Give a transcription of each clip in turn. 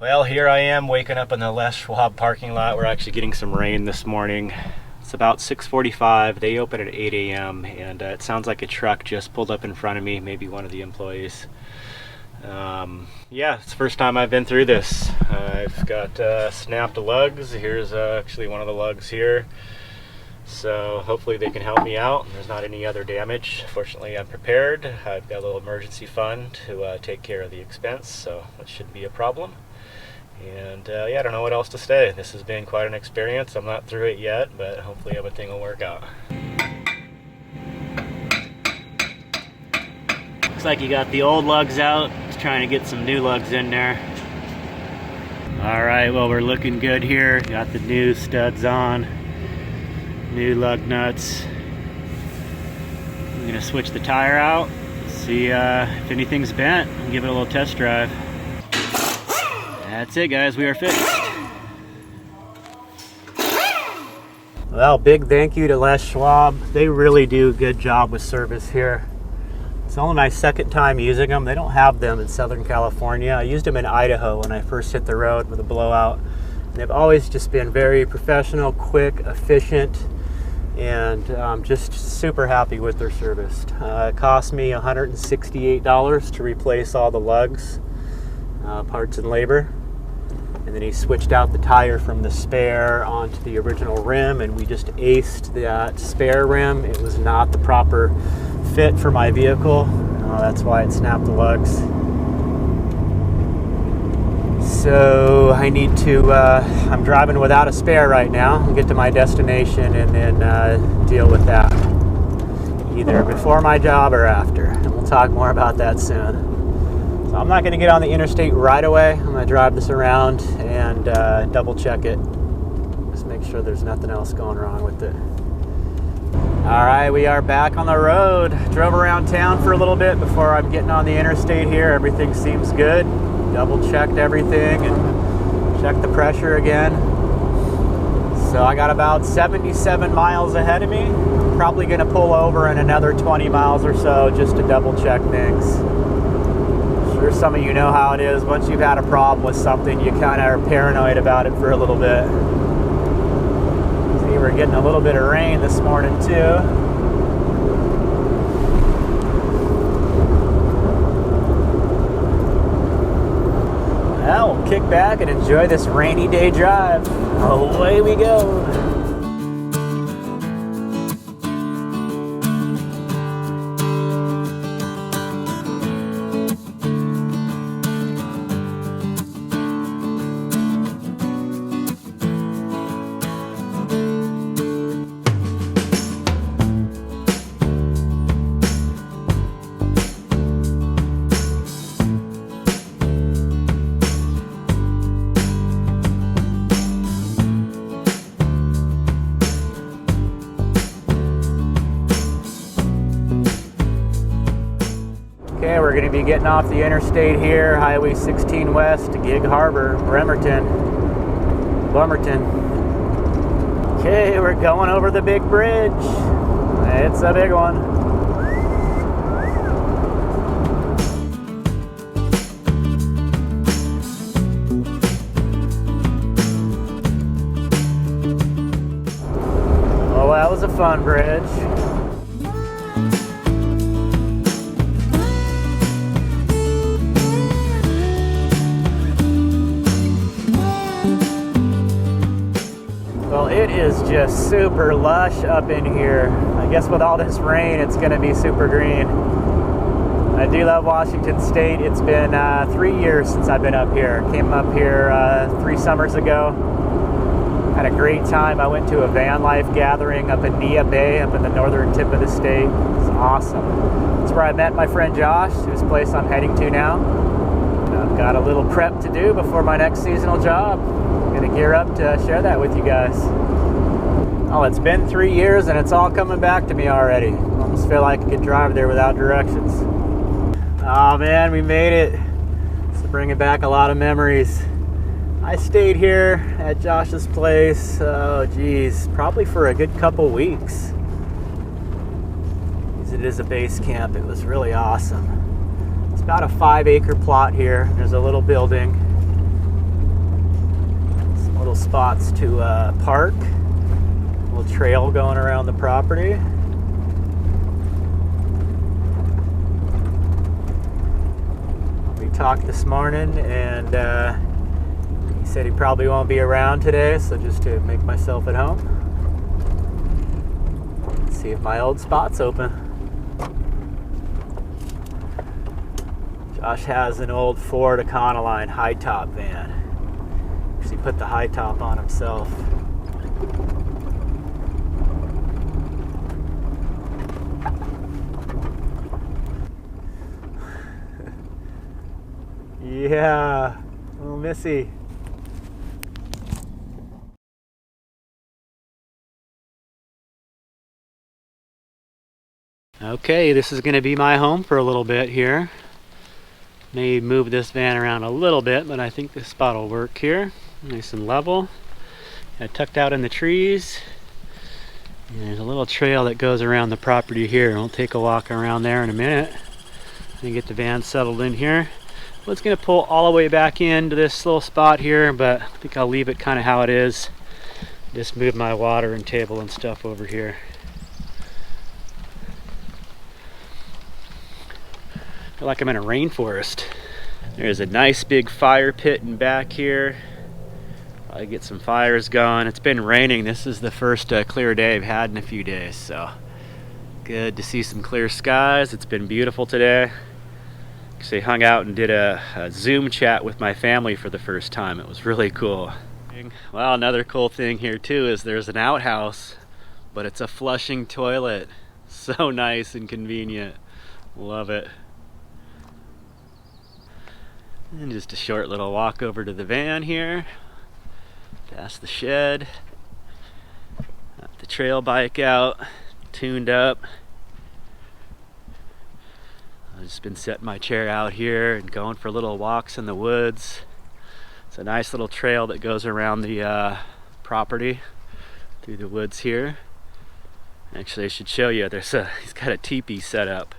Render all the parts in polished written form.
Well, here I am waking up in the Les Schwab parking lot. We're actually getting some rain this morning. It's about 6:45. They open at 8 a.m. and it sounds like a truck just pulled up in front of me, maybe one of the employees. Yeah, it's the first time I've been through this. I've got snapped lugs. Here's actually one of the lugs here. So hopefully they can help me out. There's not any other damage. Fortunately, I'm prepared. I've got a little emergency fund to take care of the expense, so it shouldn't be a problem. And yeah, I don't know what else to say. This has been quite an experience. I'm not through it yet, but hopefully everything will work out. Looks like you got the old lugs out. Just trying to get some new lugs in there. All right, well, we're looking good here. Got the new studs on. New lug nuts. I'm gonna switch the tire out, see if anything's bent, and give it a little test drive. That's it, guys, we are fixed. Well, big thank you to Les Schwab. They really do a good job with service here. It's only my second time using them. They don't have them in Southern California. I used them in Idaho when I first hit the road with a blowout. And they've always just been very professional, quick, efficient, and I'm just super happy with their service. It cost me $168 to replace all the lugs, parts and labor. And then he switched out the tire from the spare onto the original rim, and we just aced that spare rim. It was not the proper fit for my vehicle. That's why it snapped the lugs. So I need to, I'm driving without a spare right now. I'll get to my destination and then deal with that, either before my job or after. And we'll talk more about that soon. So I'm not going to get on the interstate right away. I'm going to drive this around and double check it. Just make sure there's nothing else going wrong with it. All right, we are back on the road. Drove around town for a little bit before I'm getting on the interstate here. Everything seems good. Double checked everything and checked the pressure again. So I got about 77 miles ahead of me. Probably going to pull over in another 20 miles or so just to double check things. Sure, some of you know how it is. Once you've had a problem with something, you kind of are paranoid about it for a little bit. See, we're getting a little bit of rain this morning too. Well, we'll kick back and enjoy this rainy day drive. Away we go. Okay, we're going to be getting off the interstate here, Highway 16 West to Gig Harbor, Bremerton. Okay, we're going over the big bridge. It's a big one. Oh, that was a fun bridge. Well, it is just super lush up in here. I guess with all this rain, it's going to be super green. I do love Washington State. It's been 3 years since I've been up here. Came up here 3 summers ago. Had a great time. I went to a van life gathering up in Nia Bay, up in the northern tip of the state. It's awesome. That's where I met my friend Josh, whose place I'm heading to now. I've got a little prep to do before my next seasonal job. Gonna gear up to share that with you guys. Oh, it's been 3 years and it's all coming back to me already. Almost feel like I could drive there without directions. Oh man, we made it. It's bringing back a lot of memories. I stayed here at Josh's place, oh geez, probably for a good couple weeks. It is a base camp. It was really awesome. It's about a 5-acre plot here. There's a little building. little spots to park. A little trail going around the property. We talked this morning, and he said he probably won't be around today, so just to make myself at home. See if my old spot's open. Josh has an old Ford Econoline high top van. He put the high top on himself. Yeah, little Missy. Okay, this is going to be my home for a little bit here. May move this van around a little bit, but I think this spot will work here. Nice and level. Tucked out in the trees. And there's a little trail that goes around the property here. We'll take a walk around there in a minute and get the van settled in here. Well, it's going to pull all the way back into this little spot here, but I think I'll leave it kind of how it is. Just move my water and table and stuff over here. I feel like I'm in a rainforest. There's a nice big fire pit in back here. Probably get some fires going. It's been raining. This is the first clear day I've had in a few days, so good to see some clear skies. It's been beautiful today. Actually hung out and did a Zoom chat with my family for the first time. It was really cool. Well, another cool thing here too is there's an outhouse, but it's a flushing toilet. So nice and convenient. Love it. And just a short little walk over to the van here. Past the shed. Got the trail bike out, tuned up. I've just been setting my chair out here and going for little walks in the woods. It's a nice little trail that goes around the property through the woods here. Actually, I should show you. He's got a teepee set up.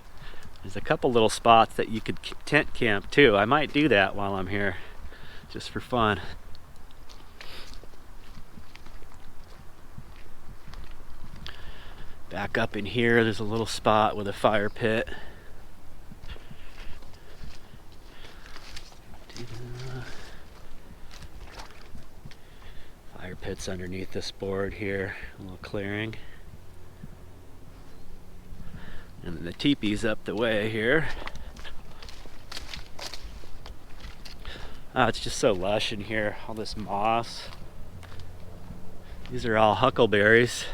There's a couple little spots that you could tent camp too. I might do that while I'm here, just for fun. Back up in here, there's a little spot with a fire pit. Fire pit's underneath this board here, a little clearing. And then the teepee's up the way here. Oh, it's just so lush in here, all this moss. These are all huckleberries.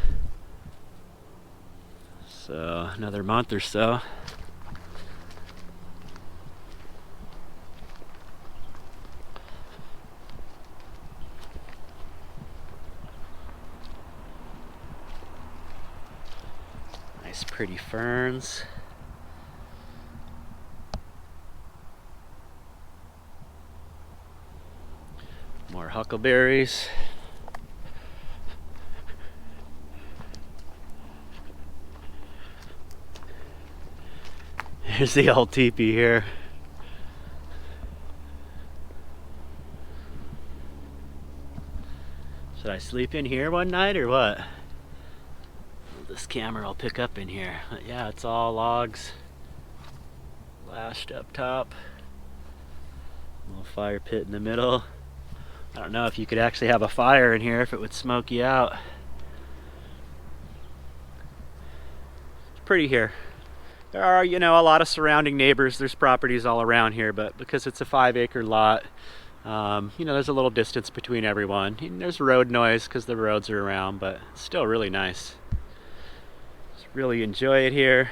So another month or so. Nice pretty ferns. More huckleberries. Here's the old teepee here. Should I sleep in here one night or what? This camera will pick up in here. But yeah, it's all logs lashed up top. Little fire pit in the middle. I don't know if you could actually have a fire in here, if it would smoke you out. It's pretty here. There are, a lot of surrounding neighbors. There's properties all around here, but because it's a 5-acre lot, there's a little distance between everyone. And there's road noise because the roads are around, but it's still really nice. Just really enjoy it here.